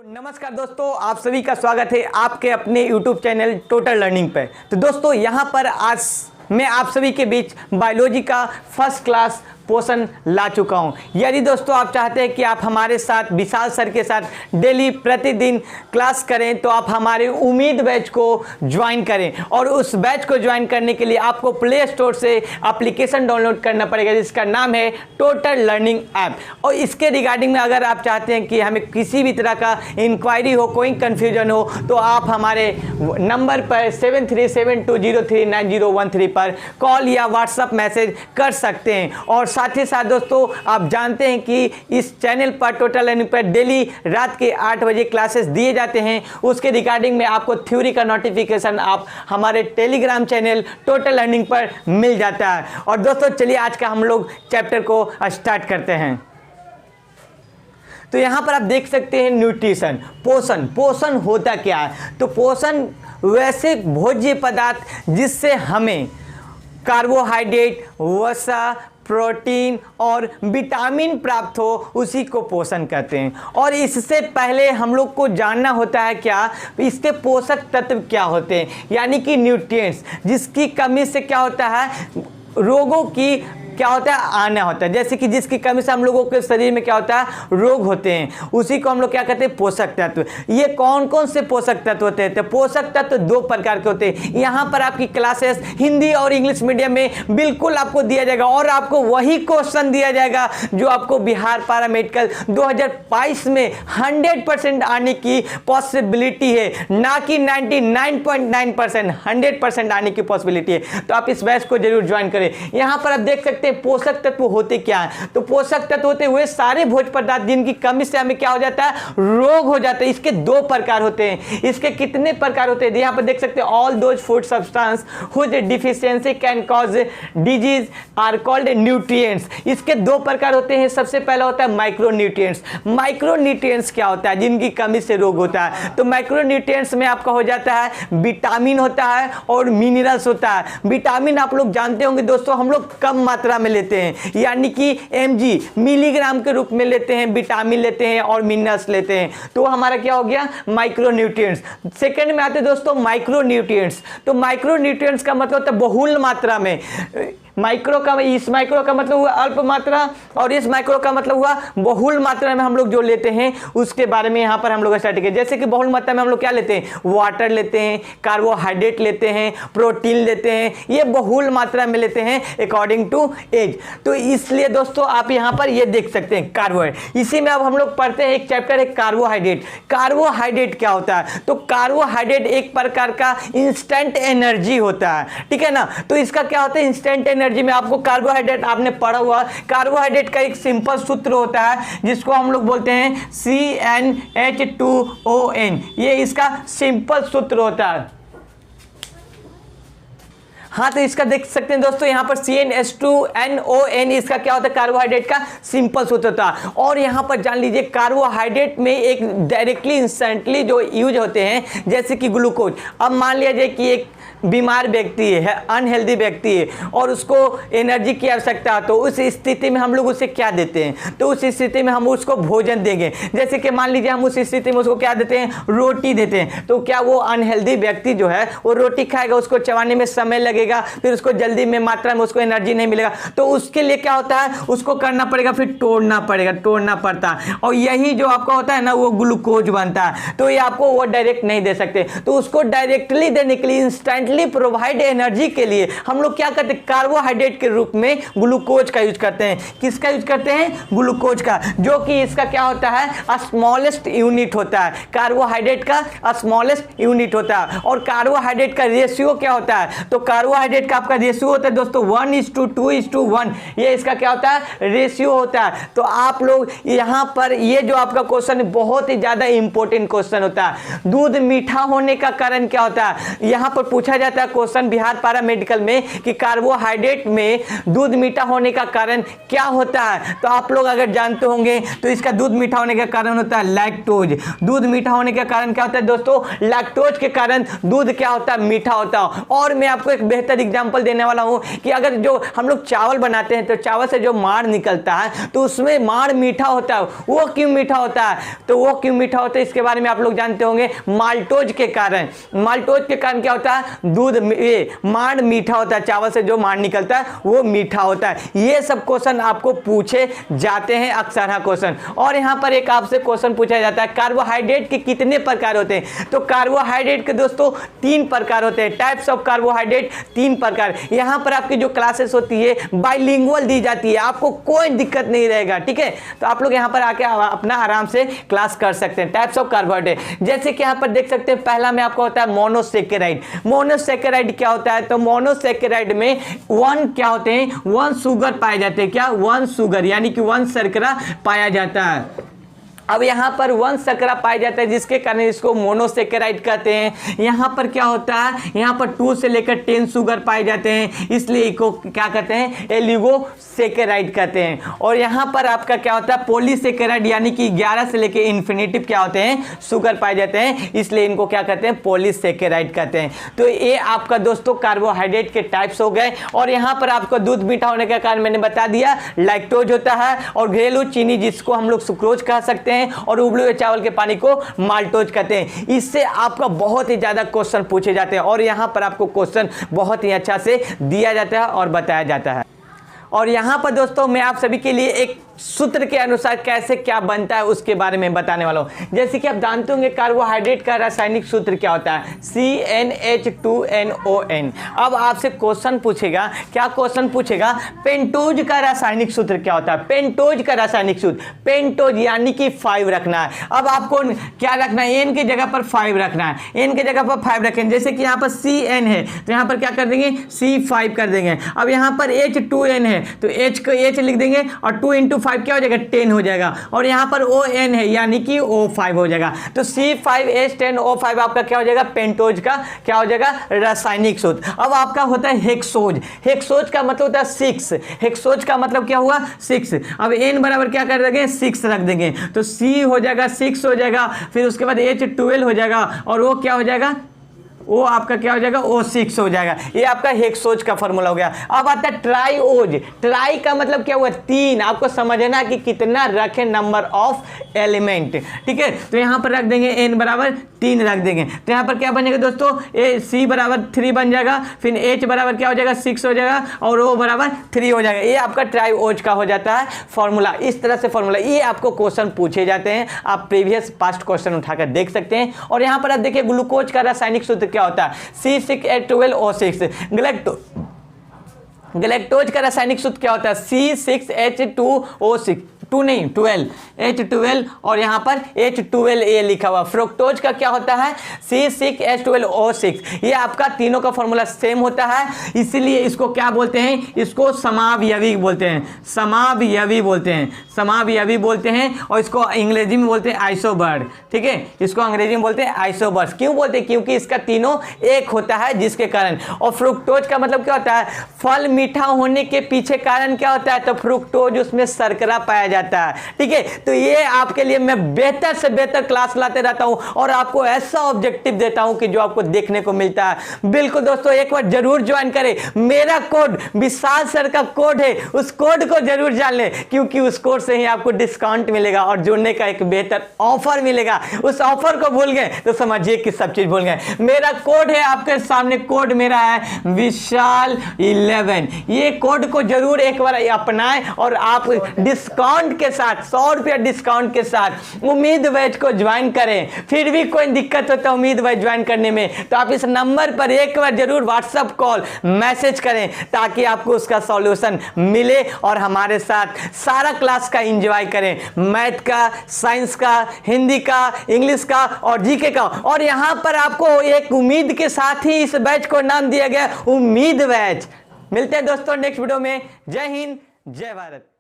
नमस्कार दोस्तों, आप सभी का स्वागत है आपके अपने YouTube चैनल टोटल लर्निंग पे। तो दोस्तों यहाँ पर आज मैं आप सभी के बीच बायोलॉजी का फर्स्ट क्लास पोर्शन ला चुका हूँ। यदि दोस्तों आप चाहते हैं कि आप हमारे साथ विशाल सर के साथ डेली प्रतिदिन क्लास करें तो आप हमारे उम्मीद बैच को ज्वाइन करें। और उस बैच को ज्वाइन करने के लिए आपको प्ले स्टोर से एप्लीकेशन डाउनलोड करना पड़ेगा जिसका नाम है टोटल लर्निंग ऐप। और इसके रिगार्डिंग में अगर आप चाहते हैं कि हमें किसी भी तरह का इंक्वायरी हो, कोई कन्फ्यूजन हो, तो आप हमारे नंबर पर 7372039013 पर कॉल या व्हाट्सअप मैसेज कर सकते हैं। और साथ ही साथ दोस्तों आप जानते हैं कि इस चैनल पर टोटल लर्निंग पर डेली रात के 8 बजे क्लासेस दिए जाते हैं। उसके रिगार्डिंग में आपको थ्योरी का नोटिफिकेशन आप हमारे टेलीग्राम चैनल टोटल लर्निंग पर मिल जाता है। और दोस्तों चलिए आज का हम लोग चैप्टर को स्टार्ट करते हैं। तो यहाँ पर आप देख सकते हैं न्यूट्रिशन, पोषण। पोषण होता क्या है? तो पोषण वैसे भोज्य पदार्थ जिससे हमें कार्बोहाइड्रेट, वसा, प्रोटीन और विटामिन प्राप्त हो, उसी को पोषण कहते हैं। और इससे पहले हम लोग को जानना होता है क्या इसके पोषक तत्व क्या होते हैं, यानी कि न्यूट्रिएंट्स, जिसकी कमी से क्या होता है रोगों की क्या होता है आना होता है। जैसे कि जिसकी कमी से हम लोगों के शरीर में क्या होता है रोग होते हैं, उसी को हम लोग क्या कहते हैं पोषक तत्व। ये कौन कौन से पोषक तत्व होते हैं? तो पोषक तत्व 2 प्रकार के होते हैं। यहाँ पर आपकी क्लासेस हिंदी और इंग्लिश मीडियम में बिल्कुल आपको दिया जाएगा और आपको वही क्वेश्चन दिया जाएगा जो आपको बिहार पैरा मेडिकल 2022 में 100% आने की पॉसिबिलिटी है, ना कि 99.9%, 100% आने की पॉसिबिलिटी है। तो आप इस बैच को जरूर ज्वाइन करें। यहाँ पर आप देख सकते पोषक तत्व होते क्या है? तो पोषक तत्व होते हुए सारे भोज्य पदार्थ जिनकी कमी से हमें क्या हो जाता है रोग हो जाता है। इसके 2 प्रकार होते हैं। इसके कितने प्रकार होते हैं? यहाँ पर देख सकते हैं all those food substance which deficiency can cause disease are called nutrients. इसके 2 प्रकार होते हैं। सबसे पहला होता है माइक्रोन्यूट्रिएंट्स। माइक्रोन्यूट्रिएंट्स क्या होता है? जिनकी कमी से रोग होता है। तो माइक्रोन्यूट्रिएंट्स में आपका हो जाता है विटामिन होता है और मिनरल्स होता है। विटामिन आप लोग जानते होंगे दोस्तों, हम लोग कम मात्रा में लेते हैं, यानी कि mg मिलीग्राम के रूप में लेते हैं, विटामिन लेते हैं और मिनरल्स लेते हैं। तो हमारा क्या हो गया माइक्रोन्यूट्रिएंट्स। सेकंड में आते हैं दोस्तों माइक्रोन्यूट्रिएंट्स। तो माइक्रोन्यूट्रिएंट्स का मतलब होता है बहुल मात्रा में। माइक्रो का, इस माइक्रो का मतलब हुआ अल्प मात्रा और इस माइक्रो का मतलब हुआ बहुल मात्रा में हम लोग जो लेते हैं उसके बारे में यहाँ पर हम लोग स्टार्ट किए। जैसे कि बहुल मात्रा में हम लोग क्या लेते हैं? वाटर लेते हैं, कार्बोहाइड्रेट लेते हैं, प्रोटीन लेते हैं। ये बहुल मात्रा में लेते हैं अकॉर्डिंग टू एज। तो इसलिए दोस्तों आप यहाँ पर ये देख सकते हैं कार्बोहाइड्रेट। इसी में अब हम लोग पढ़ते हैं एक चैप्टर है कार्बोहाइड्रेट। कार्बोहाइड्रेट क्या होता है? तो कार्बोहाइड्रेट एक प्रकार का इंस्टेंट एनर्जी होता है, ठीक है ना। तो इसका क्या होता है इंस्टेंट एनर्जी में आपको कार्बोहाइड्रेट आपने पढ़ा हुआ। कार्बोहाइड्रेट का एक सिंपल सूत्र होता है जिसको हम लोग बोलते हैं CnH2ON। ये इसका सिंपल सूत्र होता है। हाँ, तो इसका देख सकते हैं दोस्तों यहाँ पर CnH2NON इसका क्या होता है कार्बोहाइड्रेट का सिंपल सूत्र होता है। और यहाँ पर जान लीजिए कार्बोहाइड्रेट में एक डायरेक्टली इंस्टेंटली जो यूज होते हैं जैसे कि ग्लूकोज। अब मान लिया जाए कि एक बीमार व्यक्ति है, अनहेल्दी व्यक्ति है और उसको एनर्जी की आवश्यकता है, तो उस स्थिति में हम लोग उसे क्या देते हैं? तो उस स्थिति में हम उसको भोजन देंगे। जैसे कि मान लीजिए हम उस स्थिति में उसको क्या देते हैं? रोटी देते हैं। तो क्या वो अनहेल्दी व्यक्ति जो है वो रोटी खाएगा, उसको चबाने में समय लगेगा, फिर उसको जल्दी में मात्रा में उसको एनर्जी नहीं मिलेगा। तो उसके लिए क्या होता है उसको करना पड़ेगा, फिर तोड़ना पड़ता है। और यही जो आपका होता है ना वो ग्लूकोज बनता है। तो ये आपको वो डायरेक्ट नहीं दे सकते। तो उसको डायरेक्टली देने के लिए इंस्टेंट प्रोवाइड एनर्जी के लिए हम लोग क्या करते हैं कार्बोहाइड्रेट के रूप में ग्लूकोज का यूज करते हैं। किसका यूज करते हैं? ग्लूकोज का, जो कि इसका क्या होता है स्मॉलेस्ट यूनिट होता है। कार्बोहाइड्रेट का स्मॉलेस्ट यूनिट होता है। और कार्बोहाइड्रेट का रेशियो क्या होता है? तो कार्बोहाइड्रेट का आपका रेशियो होता है दोस्तों 1:2:1। ये इसका क्या होता है रेशियो होता है। तो आप लोग यहाँ पर ये जो आपका क्वेश्चन बहुत ही ज्यादा इंपॉर्टेंट क्वेश्चन होता है। दूध मीठा होने का कारण क्या होता है? यहाँ पर पूछा जाता है क्वेश्चन बिहार पैरा मेडिकल में कि कार्बोहाइड्रेट में दूध मीठा होने का कारण क्या होता है। तो आप लोग अगर जानते होंगे तो इसका दूध मीठा होने का कारण होता है लैक्टोज। दूध मीठा होने का कारण क्या होता है दोस्तों, लैक्टोज के कारण दूध क्या होता है, मीठा होता है। और मैं आपको एक बेहतर एग्जांपल देने वाला हूं कि अगर जो हम लोग चावल बनाते हैं तो चावल से जो माड़ निकलता है तो उसमें माड़ मीठा होता है। वो क्यों मीठा होता है, तो वो क्यों मीठा होता है इसके बारे में आप लोग जानते होंगे, माल्टोज के कारण। माल्टोज के कारण क्या होता है, दूध माड़ मीठा होता है, चावल से जो माड़ निकलता है वो मीठा होता है। ये सब क्वेश्चन आपको पूछे जाते हैं अक्सर क्वेश्चन। और यहां पर एक आपसे क्वेश्चन पूछा जाता है कार्बोहाइड्रेट के कितने प्रकार होते हैं। तो कार्बोहाइड्रेट के दोस्तों 3 प्रकार होते हैं, टाइप्स ऑफ कार्बोहाइड्रेट 3 प्रकार। यहां पर आपकी जो क्लासेस होती है बाइलिंगुअल दी जाती है, आपको कोई दिक्कत नहीं रहेगा, ठीक है। तो आप लोग यहां पर आके अपना आराम से क्लास कर सकते हैं। टाइप्स ऑफ कार्बोहाइड्रेट जैसे कि यहां पर देख सकते हैं, पहला में आपका होता है मोनोसेकेराइड। मोनोसेकेराइड क्या होता है, तो मोनोसेकेराइड में 1 क्या होते हैं, 1 शुगर पाए जाते हैं। क्या, 1 शुगर यानी कि 1 शर्करा पाया जाता है। अब यहाँ पर 1 शर्करा पाया जाता है जिसके कारण इसको मोनोसेकेराइड कहते हैं। यहाँ पर क्या होता है, यहाँ पर 2 से लेकर 10 शुगर पाए जाते हैं, इसलिए इसको क्या कहते हैं, एलिगोसेकेराइड कहते हैं। और यहाँ पर आपका क्या होता है, पॉलीसेकेराइड यानी कि 11 से लेकर इन्फिनिटिव क्या होते हैं, शुगर पाए जाते हैं, इसलिए इनको क्या कहते हैं, पॉलीसेकेराइड कहते हैं। तो ये आपका दोस्तों कार्बोहाइड्रेट के टाइप्स हो गए। और यहाँ पर आपको दूध मीठा होने का कारण मैंने बता दिया, लैक्टोज होता है, और घरेलू चीनी जिसको हम लोग सुक्रोज कह सकते हैं, और उबले हुए चावल के पानी को माल्टोज कहते हैं। इससे आपका बहुत ही ज्यादा क्वेश्चन पूछे जाते हैं और यहां पर आपको क्वेश्चन बहुत ही अच्छा से दिया जाता है और बताया जाता है। और यहां पर दोस्तों मैं आप सभी के लिए एक सूत्र के अनुसार कैसे क्या बनता है उसके बारे में बताने वाला हूं। जैसे कि आप जानते होंगे कार्बोहाइड्रेट का रासायनिक सूत्र क्या होता है, CnH2nOn। अब आपसे क्वेश्चन पूछेगा, क्या क्वेश्चन पूछेगा, पेंटोज का रासायनिक सूत्र क्या होता है। पेंटोज का रासायनिक सूत्र, पेंटोज यानी कि 5 रखना है। अब आपको क्या रखना है, एन की जगह पर 5 रखना है, एन की जगह पर 5 रखें। जैसे कि यहाँ पर Cn है तो यहाँ पर क्या कर देंगे, C5 कर देंगे। अब यहाँ पर H2n है तो H को H लिख देंगे और 2 × 5 क्या हो जाएगा, 10 हो जाएगा। और यहाँ पर ON है यानी कि O5 हो जाएगा। तो C5H10O5 आपका क्या हो जाएगा, पेंटोज का क्या हो जाएगा, रासायनिक सूत्र। अब आपका होता है हेक्सोज। हेक्सोज का मतलब होता है 6। हेक्सोज का मतलब क्या हुआ, 6। अब N बराबर क्या कर देंगे, 6 रख देंगे तो C हो जाएगा 6 हो जाएगा। फिर उसके बाद H12 हो जाएगा और वो क्या हो जाएगा, वो आपका क्या हो जाएगा, O6 हो जाएगा। ये आपका हेक्सोज का फॉर्मूला हो गया। अब आता है ट्राईओज। ट्राई का मतलब क्या हुआ, 3। आपको समझना कि कितना रखें नंबर ऑफ एलिमेंट, ठीक है। तो यहाँ पर रख देंगे n बराबर 3 रख देंगे। तो यहाँ पर क्या बनेगा दोस्तों, C बराबर 3 बन जाएगा, फिर H बराबर क्या हो जाएगा, 6 हो जाएगा, और O बराबर 3 हो जाएगा। ये आपका ट्राईओज का हो जाता है फॉर्मूला। इस तरह से फॉर्मूला ये आपको क्वेश्चन पूछे जाते हैं, आप प्रीवियस पास्ट क्वेश्चन उठाकर देख सकते हैं। और यहाँ पर आप देखिए ग्लूकोज का रासायनिक सूत्र क्या होता है, C6H12O6। गैलेक्टोज का रासायनिक सूत्र क्या होता है, C6H2O6, 2 नहीं 12, H12 और यहाँ पर H12A लिखा हुआ। फ्रुक्टोज का क्या होता है, C6H12O6। ये आपका तीनों का फॉर्मूला सेम होता है, इसीलिए इसको क्या बोलते हैं, इसको समावयवी बोलते हैं, समावयवी बोलते हैं, समावयवी बोलते हैं। और इसको अंग्रेजी में बोलते हैं आइसोबर्ड, ठीक है, इसको अंग्रेजी में बोलते हैं आइसोबर्ड। क्यों बोलते हैं, क्योंकि इसका तीनों एक होता है जिसके कारण। और फ्रुक्टोज का मतलब क्या होता है, फल मीठा होने के पीछे कारण क्या होता है, तो फ्रुक्टोज उसमें शर्करा पाया जाता है, ठीक है। तो ये आपके लिए मैं बेहतर से बेहतर क्लास लाते रहता हूं और आपको ऐसा ऑब्जेक्टिव देता हूं कि जो आपको देखने को मिलता है। बिल्कुल दोस्तों एक बार जरूर ज्वाइन करें। मेरा कोड विशाल सर का कोड है, उस कोड को जरूर जान लें, क्योंकि उस कोड से ही आपको डिस्काउंट मिलेगा और जुड़ने का एक बेहतर ऑफर मिलेगा। उस ऑफर को भूल गए तो समझिए कि सब चीज भूल गए। मेरा कोड है आपके सामने, कोड मेरा है विशाल 11। ये कोड को जरूर एक बार अपनाएं और आप डिस्काउंट के साथ 100 रुपया डिस्काउंट के साथ उम्मीद बैच को ज्वाइन करें। फिर भी कोई दिक्कत हो तो उम्मीद बैच ज्वाइन करने में, तो आप इस नंबर पर एक बार जरूर व्हाट्सएप कॉल मैसेज करें ताकि आपको उसका सॉल्यूशन मिले और हमारे साथ सारा क्लास का एंजॉय करें, मैथ का, साइंस का, हिंदी का, इंग्लिश का और जीके का। और यहां पर आपको एक उम्मीद के साथ ही इस बैच को नाम दिया गया उम्मीद बैच। मिलते हैं दोस्तों नेक्स्ट वीडियो में। जय हिंद, जय भारत।